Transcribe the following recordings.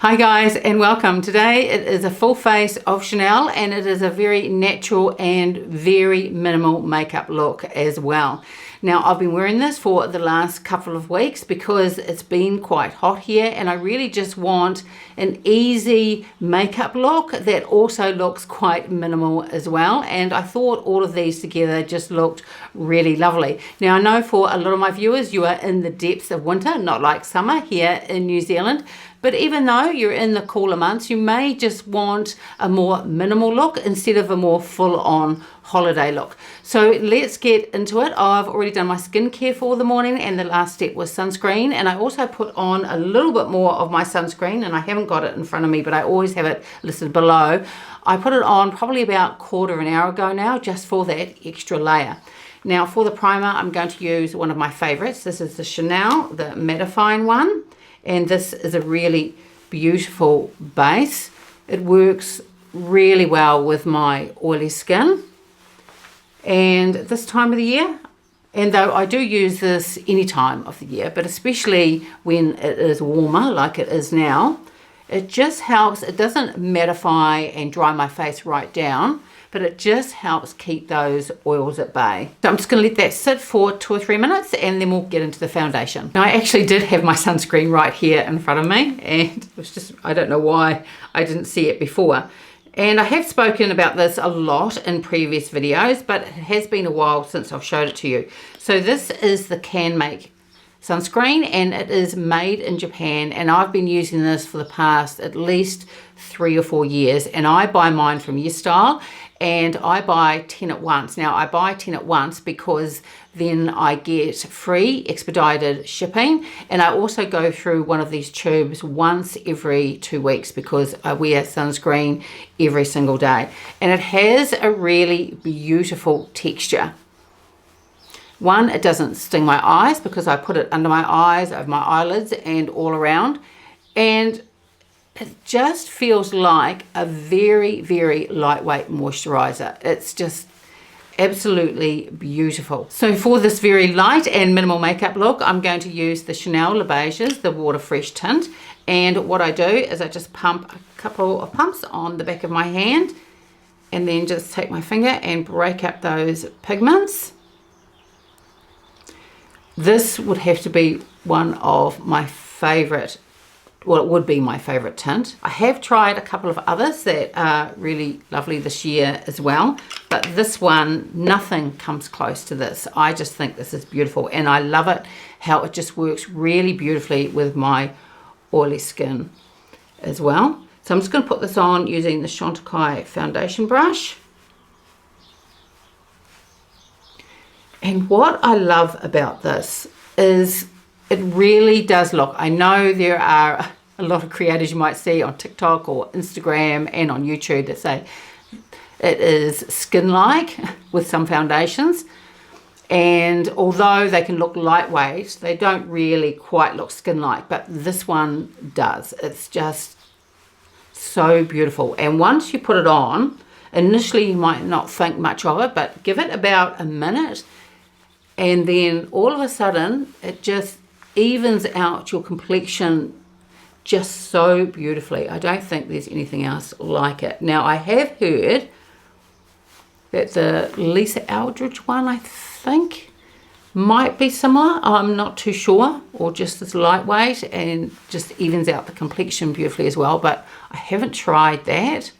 Hi guys and welcome. Today it is a full face of Chanel and it is a very natural and very minimal makeup look as well. Now I've been wearing this for the last couple of weeks because it's been quite hot here and I really just want an easy makeup look that also looks quite minimal as well, and I thought all of these together just looked really lovely. Now I know for a lot of my viewers you are in the depths of winter, not like summer here in New Zealand. But even though you're in the cooler months, you may just want a more minimal look instead of a more full-on holiday look. So let's get into it. I've already done my skincare for the morning and the last step was sunscreen. And I also put on a little bit more of my sunscreen, and I haven't got it in front of me, but I always have it listed below. I put it on probably about quarter of an hour ago now, just for that extra layer. Now for the primer, I'm going to use one of my favorites. This is the Chanel, the mattifying one. And this is a really beautiful base. It works really well with my oily skin. And this time of the year, and though I do use this any time of the year, but especially when it is warmer like it is now, it just helps. It doesn't mattify and dry my face right down, but it just helps keep those oils at bay. So I'm just going to let that sit for 2 or 3 minutes and then we'll get into the foundation. Now I actually did have my sunscreen right here in front of me, and it was just, I don't know why I didn't see it before. And I have spoken about this a lot in previous videos, but it has been a while since I've showed it to you. So this is the Can Make sunscreen and it is made in Japan, and I've been using this for the past at least 3 or 4 years, and I buy mine from YesStyle and I buy 10 at once. Now I buy 10 at once because then I get free expedited shipping, and I also go through one of these tubes once every 2 weeks because I wear sunscreen every single day, and it has a really beautiful texture. One, it doesn't sting my eyes because I put it under my eyes, over my eyelids and all around, and it just feels like a very, very lightweight moisturizer. It's just absolutely beautiful. So for this very light and minimal makeup look, I'm going to use the Chanel Beiges, the Water Fresh tint, and what I do is I just pump a couple of pumps on the back of my hand and then just take my finger and break up those pigments. This would have to be one of my favorite, well, it would be my favorite tint. I have tried a couple of others that are really lovely this year as well, but this one, nothing comes close to this. I just think this is beautiful, and I love it how it just works really beautifully with my oily skin as well. So I'm just going to put this on using the Chantecaille foundation brush. And what I love about this is it really does look, I know there are a lot of creators you might see on TikTok or Instagram and on YouTube that say it is skin-like with some foundations. And although they can look lightweight, they don't really quite look skin-like, but this one does. It's just so beautiful. And once you put it on, initially you might not think much of it, but give it about a minute, and then all of a sudden it just evens out your complexion just so beautifully. I don't think there's anything else like it. Now I have heard that the Lisa Eldridge one, I think, might be similar. I'm not too sure, or just as lightweight and just evens out the complexion beautifully as well, but I haven't tried that.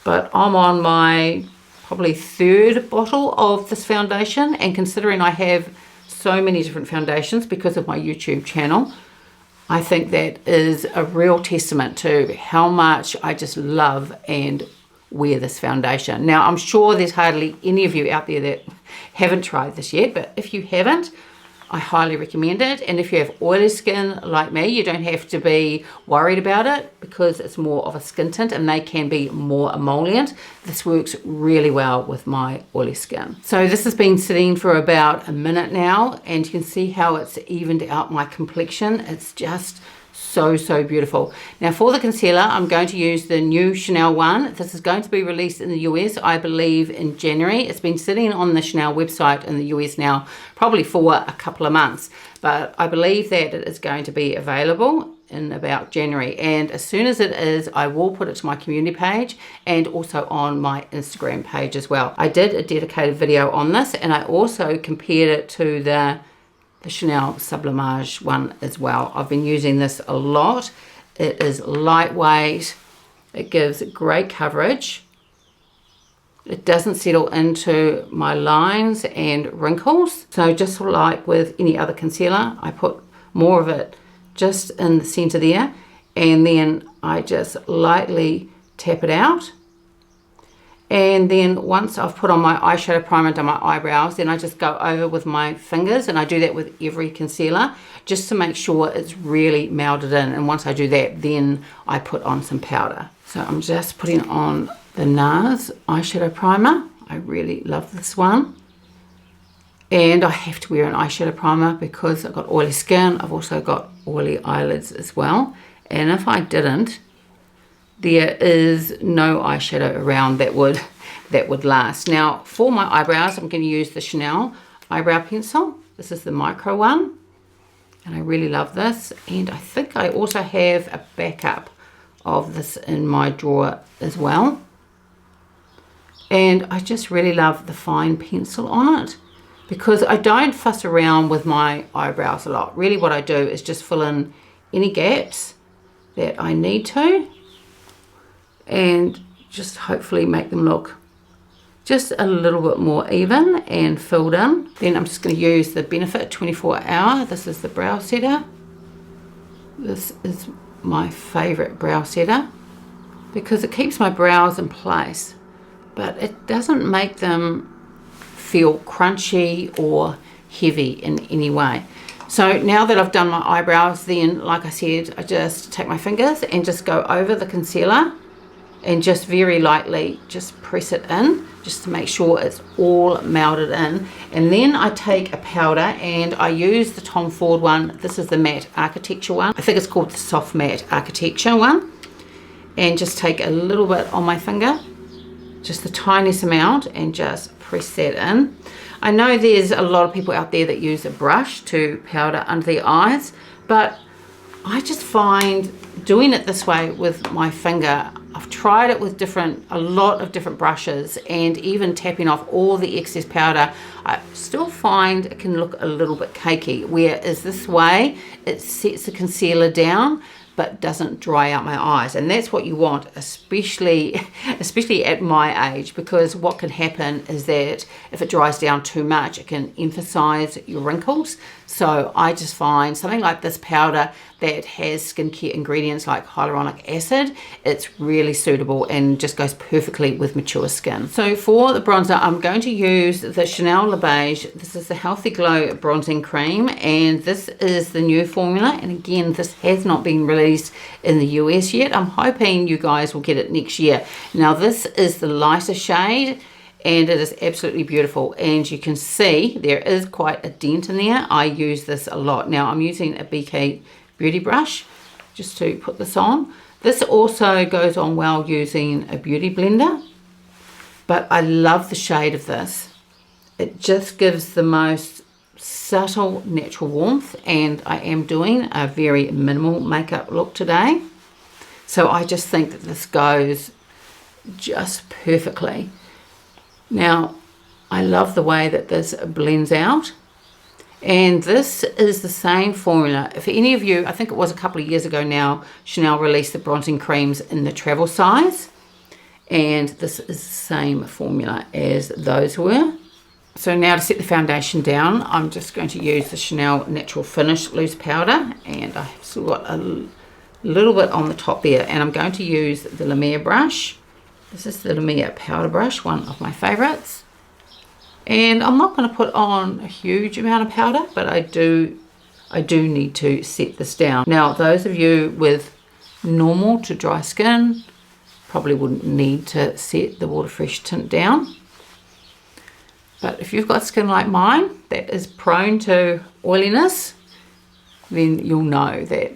But I'm on my probably 3rd bottle of this foundation, and considering I have so many different foundations because of my YouTube channel, I think that is a real testament to how much I just love and wear this foundation. Now I'm sure there's hardly any of you out there that haven't tried this yet, but if you haven't, I highly recommend it. And if you have oily skin like me, you don't have to be worried about it because it's more of a skin tint and they can be more emollient. This works really well with my oily skin. So this has been sitting for about a minute now, and you can see how it's evened out my complexion. It's just so beautiful. Now for the concealer, I'm going to use the new Chanel one. This is going to be released in the US, I believe, in January. It's been sitting on the Chanel website in the US now probably for a couple of months, but I believe that it is going to be available in about January, and as soon as it is, I will put it to my community page and also on my Instagram page as well. I did a dedicated video on this, and I also compared it to the Chanel Sublimage one as well. I've been using this a lot. It is lightweight, it gives great coverage, it doesn't settle into my lines and wrinkles. So just like with any other concealer, I put more of it just in the center there, and then I just lightly tap it out. And then once I've put on my eyeshadow primer and done my eyebrows, then I just go over with my fingers, and I do that with every concealer just to make sure it's really melded in. And once I do that, then I put on some powder. So I'm just putting on the Nars eyeshadow primer. I really love this one. And I have to wear an eyeshadow primer because I've got oily skin. I've also got oily eyelids as well. And if I didn't, there is no eyeshadow around that would last. Now for my eyebrows, I'm going to use the Chanel eyebrow pencil. This is the micro one, and I really love this. And I think I also have a backup of this in my drawer as well. And I just really love the fine pencil on it because I don't fuss around with my eyebrows a lot. Really what I do is just fill in any gaps that I need to, and just hopefully make them look just a little bit more even and filled in. Then I'm just going to use the Benefit 24 Hour. This is the brow setter. This is my favorite brow setter because it keeps my brows in place, but it doesn't make them feel crunchy or heavy in any way. So now that I've done my eyebrows, then like I said, I just take my fingers and just go over the concealer and just very lightly just press it in just to make sure it's all melded in. And then I take a powder, and I use the Tom Ford one. This is the Matte Architecture one. I think it's called the Soft Matte Architecture one. And just take a little bit on my finger, just the tiniest amount, and just press that in. I know there's a lot of people out there that use a brush to powder under the eyes, but I just find doing it this way with my finger, I've tried it with a lot of different brushes, and even tapping off all the excess powder, I still find it can look a little bit cakey, whereas this way it sets the concealer down but doesn't dry out my eyes. And that's what you want, especially at my age, because what can happen is that if it dries down too much, it can emphasize your wrinkles. So I just find something like this powder that has skincare ingredients like hyaluronic acid, it's really suitable and just goes perfectly with mature skin. So for the bronzer, I'm going to use the Chanel Le Beige. This is the Healthy Glow Bronzing Cream, and this is the new formula. And again, this has not been released in the US yet. I'm hoping you guys will get it next year. Now this is the lighter shade, and it is absolutely beautiful, and you can see there is quite a dent in there. I use this a lot. Now I'm using a BK Beauty brush just to put this on. This also goes on well using a beauty blender, but I love the shade of this. It just gives the most subtle natural warmth, and I am doing a very minimal makeup look today, so I just think that this goes just perfectly. Now I love the way that this blends out. And this is the same formula. If any of you, I think it was a couple of years ago now, Chanel released the bronzing creams in the travel size. And this is the same formula as those were. So now to set the foundation down, I'm just going to use the Chanel Natural Finish Loose Powder. And I've still got a little bit on the top there. And I'm going to use the La Mer brush. This is the La Mer Powder Brush, one of my favorites. And I'm not going to put on a huge amount of powder, but I do need to set this down. Now, those of you with normal to dry skin probably wouldn't need to set the Water Fresh tint down. But if you've got skin like mine that is prone to oiliness, then you'll know that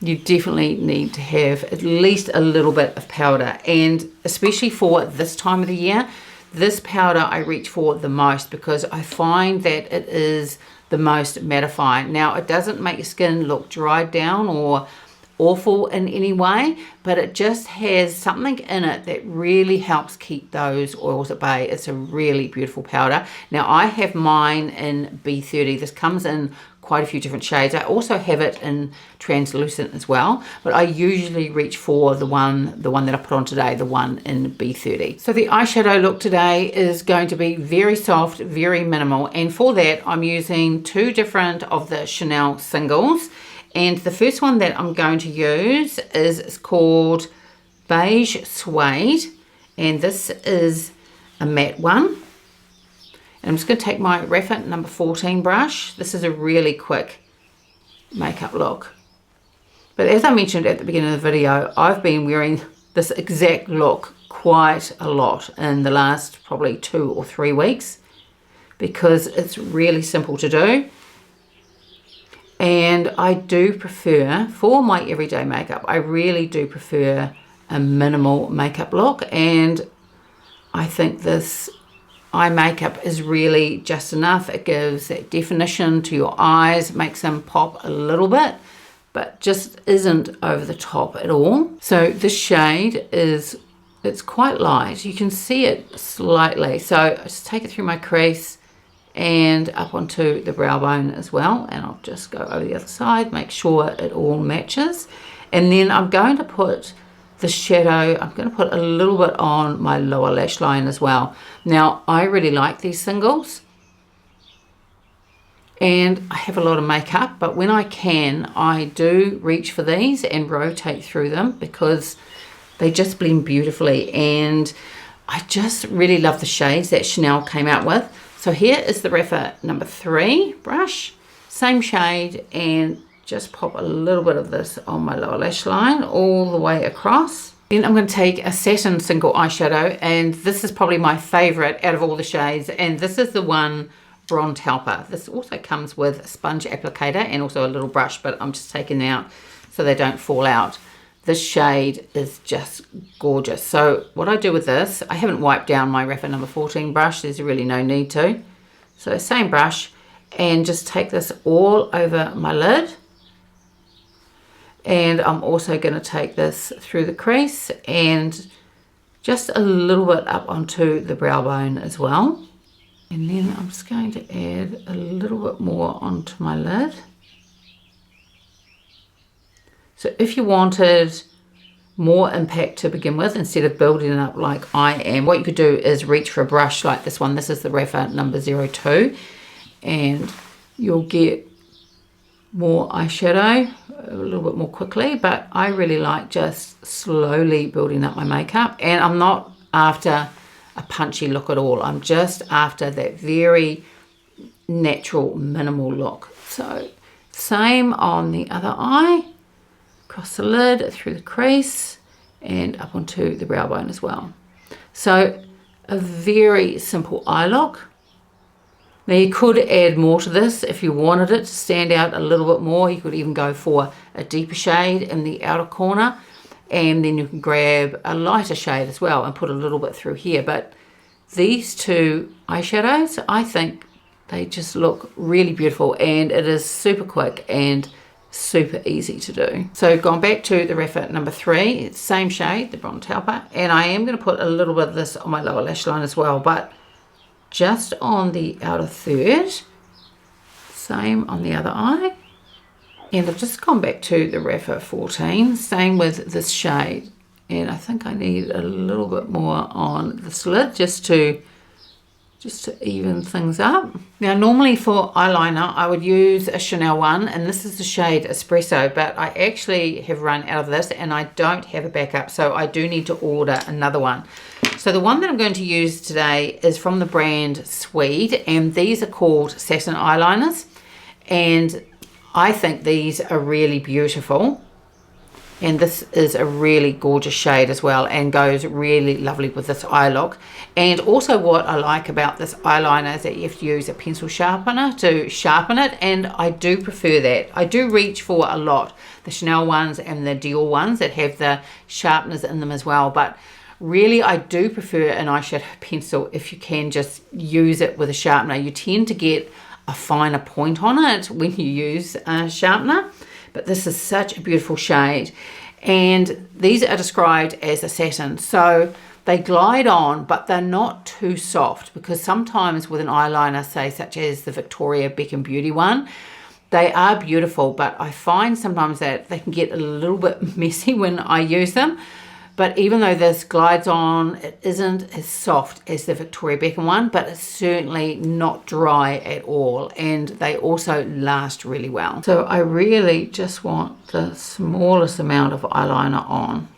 you definitely need to have at least a little bit of powder. And especially for this time of the year, this powder I reach for the most because I find that it is the most mattifying. Now, it doesn't make your skin look dried down or awful in any way, but it just has something in it that really helps keep those oils at bay. It's a really beautiful powder. Now, I have mine in B30. This comes in quite a few different shades. I also have it in translucent as well, but I usually reach for the one that I put on today, the one in B30. So the eyeshadow look today is going to be very soft, very minimal, and for that I'm using two different of the Chanel singles. And the first one that I'm going to use is called Beige Suede, and this is a matte one. And I'm just going to take my rèphr number 14 brush. This is a really quick makeup look. But as I mentioned at the beginning of the video, I've been wearing this exact look quite a lot in the last probably 2 or 3 weeks because it's really simple to do. And I do prefer, for my everyday makeup, I really do prefer a minimal makeup look. And I think this eye makeup is really just enough. It gives that definition to your eyes, makes them pop a little bit, but just isn't over the top at all. So this shade it's quite light. You can see it slightly. So I just take it through my crease and up onto the brow bone as well, and I'll just go over the other side, make sure it all matches. And then I'm going to put the shadow, I'm going to put a little bit on my lower lash line as well. Now, I really like these singles and I have a lot of makeup, but when I can, I do reach for these and rotate through them because they just blend beautifully, and I just really love the shades that Chanel came out with. So here is the rèphr number 3 brush, same shade, and just pop a little bit of this on my lower lash line all the way across. Then I'm going to take a satin single eyeshadow, and this is probably my favorite out of all the shades, and this is the one Brun Talpa. This also comes with a sponge applicator and also a little brush, but I'm just taking them out so they don't fall out. This shade is just gorgeous. So what I do with this, I haven't wiped down my rèphr number 14 brush. There's really no need to. So same brush, and just take this all over my lid. And I'm also going to take this through the crease and just a little bit up onto the brow bone as well. And then I'm just going to add a little bit more onto my lid. So if you wanted more impact to begin with, instead of building it up like I am, what you could do is reach for a brush like this one. This is the rèphr number 02, and you'll get more eyeshadow a little bit more quickly. But I really like just slowly building up my makeup, and I'm not after a punchy look at all. I'm just after that very natural, minimal look. So same on the other eye. Across the lid, through the crease, and up onto the brow bone as well. So a very simple eye look. Now you could add more to this if you wanted it to stand out a little bit more. You could even go for a deeper shade in the outer corner, and then you can grab a lighter shade as well and put a little bit through here. But these two eyeshadows, I think they just look really beautiful, and it is super quick and super easy to do. So going back to the rèphr number 3, it's same shade, the Brun Talpa, and I am going to put a little bit of this on my lower lash line as well, but just on the outer third. Same on the other eye. And I've just gone back to the rèphr 14, same with this shade, and I think I need a little bit more on this lid just to even things up. Now normally for eyeliner I would use a Chanel one, and this is the shade Espresso, but I actually have run out of this and I don't have a backup, so I do need to order another one. So the one that I'm going to use today is from the brand Sweed, and these are called Satin eyeliners, and I think these are really beautiful. And this is a really gorgeous shade as well, and goes really lovely with this eye look. And also what I like about this eyeliner is that you have to use a pencil sharpener to sharpen it, and I do prefer that. I do reach for a lot, the Chanel ones and the Dior ones that have the sharpeners in them as well, but really I do prefer an eyeshadow pencil if you can just use it with a sharpener. You tend to get a finer point on it when you use a sharpener. But this is such a beautiful shade. And these are described as a satin. So they glide on, but they're not too soft, because sometimes with an eyeliner, say such as the Victoria Beckham Beauty one, they are beautiful, but I find sometimes that they can get a little bit messy when I use them. But even though this glides on, it isn't as soft as the Victoria Beckham one, but it's certainly not dry at all. And they also last really well. So I really just want the smallest amount of eyeliner on,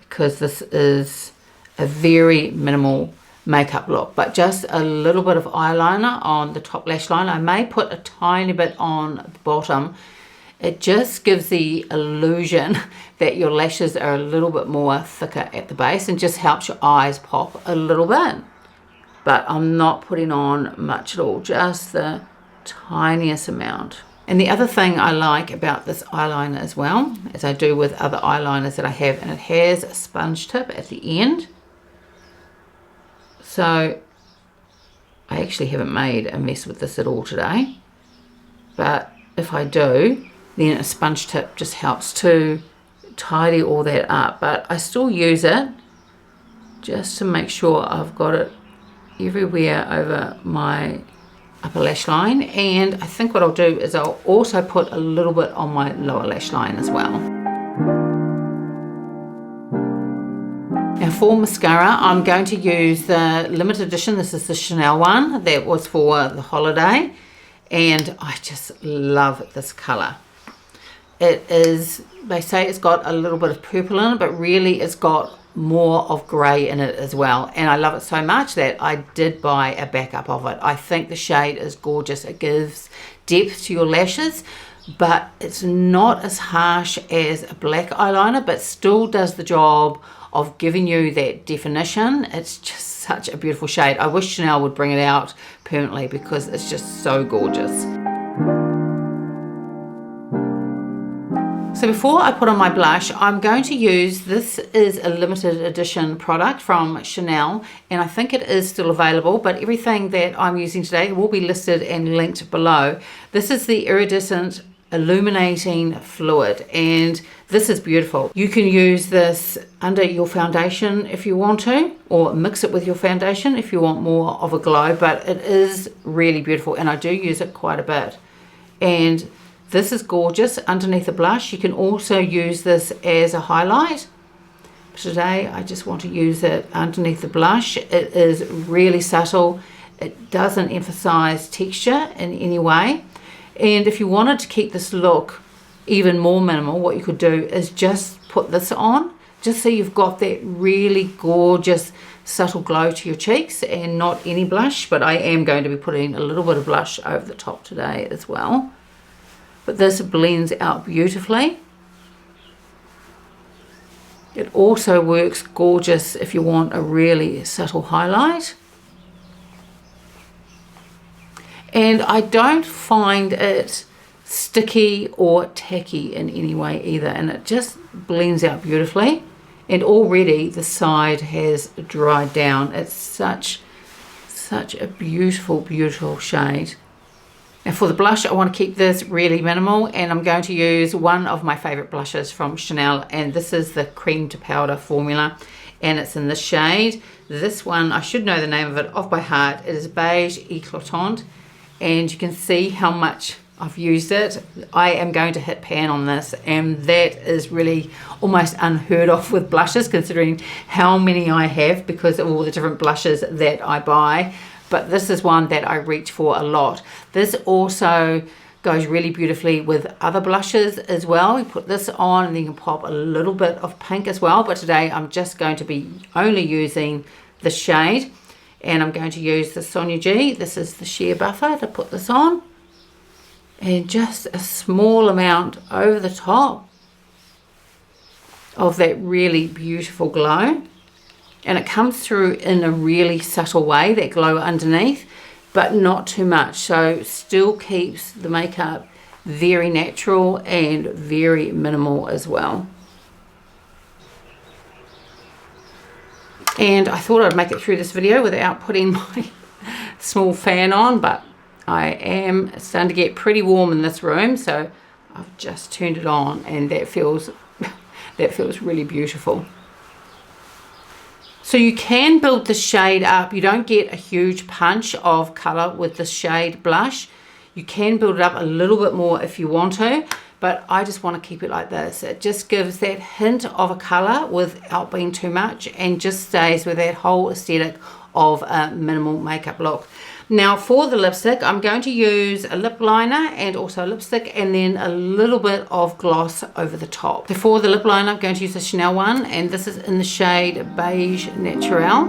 because this is a very minimal makeup look, but just a little bit of eyeliner on the top lash line. I may put a tiny bit on the bottom. It just gives the illusion that your lashes are a little bit more thicker at the base and just helps your eyes pop a little bit. But I'm not putting on much at all, just the tiniest amount. And the other thing I like about this eyeliner as well, as I do with other eyeliners that I have, and it has a sponge tip at the end. So I actually haven't made a mess with this at all today. But if I do, then a sponge tip just helps to tidy all that up. But I still use it just to make sure I've got it everywhere over my upper lash line. And I think what I'll do is I'll also put a little bit on my lower lash line as well. Now for mascara, I'm going to use the limited edition. This is the Chanel one that was for the holiday. And I just love this colour. It is, they say it's got a little bit of purple in it, but really it's got more of grey in it as well. And I love it so much that I did buy a backup of it. I think the shade is gorgeous. It gives depth to your lashes, but it's not as harsh as a black eyeliner, but still does the job of giving you that definition. It's just such a beautiful shade. I wish Chanel would bring it out permanently, because it's just so gorgeous. So before I put on my blush, I'm going to use, this is a limited edition product from Chanel, and I think it is still available, but everything that I'm using today will be listed and linked below. This is the Iridescent Illuminating Fluid, and this is beautiful. You can use this under your foundation if you want to, or mix it with your foundation if you want more of a glow, but it is really beautiful, and I do use it quite a bit. And this is gorgeous underneath the blush. You can also use this as a highlight. Today I just want to use it underneath the blush. It is really subtle. It doesn't emphasize texture in any way. And if you wanted to keep this look even more minimal, what you could do is just put this on, just so you've got that really gorgeous subtle glow to your cheeks, and not any blush. But I am going to be putting a little bit of blush over the top today as well. But this blends out beautifully. It also works gorgeous if you want a really subtle highlight. And I don't find it sticky or tacky in any way either, and it just blends out beautifully. And already the side has dried down. It's such a beautiful, beautiful shade. Now for the blush, I want to keep this really minimal, and I'm going to use one of my favorite blushes from Chanel, and this is the cream to powder formula, and it's in this shade. This one, I should know the name of it off by heart. It is Beige Eclatant, and you can see how much I've used it. I am going to hit pan on this, and that is really almost unheard of with blushes, considering how many I have because of all the different blushes that I buy. But this is one that I reach for a lot. This also goes really beautifully with other blushes as well. You put this on and then you can pop a little bit of pink as well. But today I'm just going to be only using the shade, and I'm going to use the Sonia G. This is the sheer buffer to put this on. And just a small amount over the top of that really beautiful glow. And it comes through in a really subtle way, that glow underneath, but not too much. So still keeps the makeup very natural and very minimal as well. And I thought I'd make it through this video without putting my small fan on, but I am starting to get pretty warm in this room, so I've just turned it on, and that feels really beautiful. So you can build the shade up. You don't get a huge punch of colour with the shade blush. You can build it up a little bit more if you want to, but I just want to keep it like this. It just gives that hint of a colour without being too much, and just stays with that whole aesthetic of a minimal makeup look. Now for the lipstick, I'm going to use a lip liner and also a lipstick, and then a little bit of gloss over the top. So for the lip liner, I'm going to use the Chanel one, and this is in the shade Beige Natural.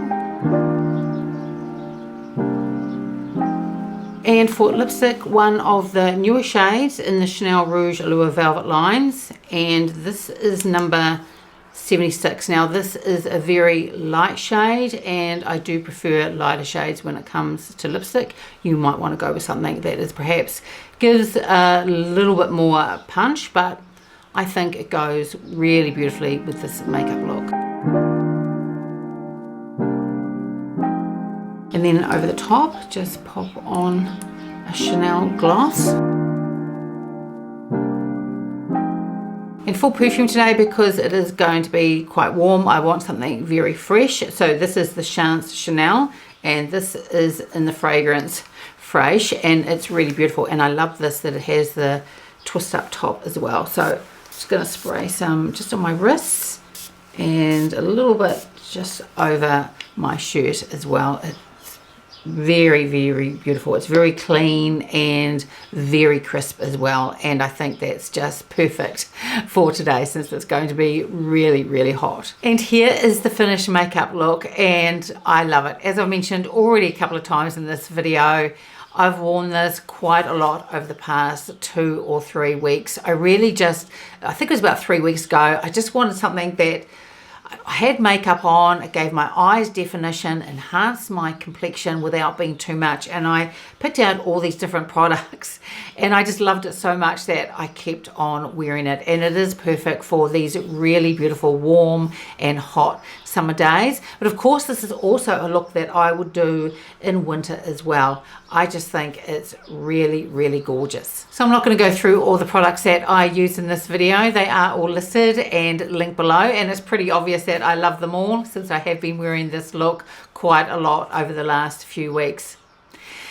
And for lipstick, one of the newer shades in the Chanel Rouge Allure Velvet lines, and this is number 76. Now this is a very light shade, and I do prefer lighter shades when it comes to lipstick. You might want to go with something that is perhaps gives a little bit more punch, but I think it goes really beautifully with this makeup look. And then over the top, just pop on a Chanel gloss. And for perfume today, because it is going to be quite warm, I want something very fresh. So this is the Chance Chanel, and this is in the fragrance Fresh, and it's really beautiful. And I love this, that it has the twist up top as well. So I'm just going to spray some just on my wrists and a little bit just over my shirt as well. It's very, very beautiful. It's very clean and very crisp as well, and I think that's just perfect for today since it's going to be really, really hot. And here is the finished makeup look, and I love it. As I've mentioned already a couple of times in this video, I've worn this quite a lot over the past 2 or 3 weeks. I think it was about 3 weeks ago, I just wanted something that I had makeup on, it gave my eyes definition, enhanced my complexion without being too much, and I picked out all these different products, and I just loved it so much that I kept on wearing it. And it is perfect for these really beautiful warm and hot summer days. But of course, this is also a look that I would do in winter as well. I just think it's really, really gorgeous. So I'm not going to go through all the products that I use in this video. They are all listed and linked below, and it's pretty obvious that I love them all since I have been wearing this look quite a lot over the last few weeks.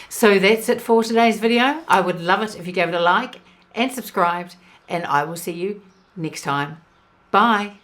So that's it for today's video. I would love it if you gave it a like and subscribed, and I will see you next time. Bye.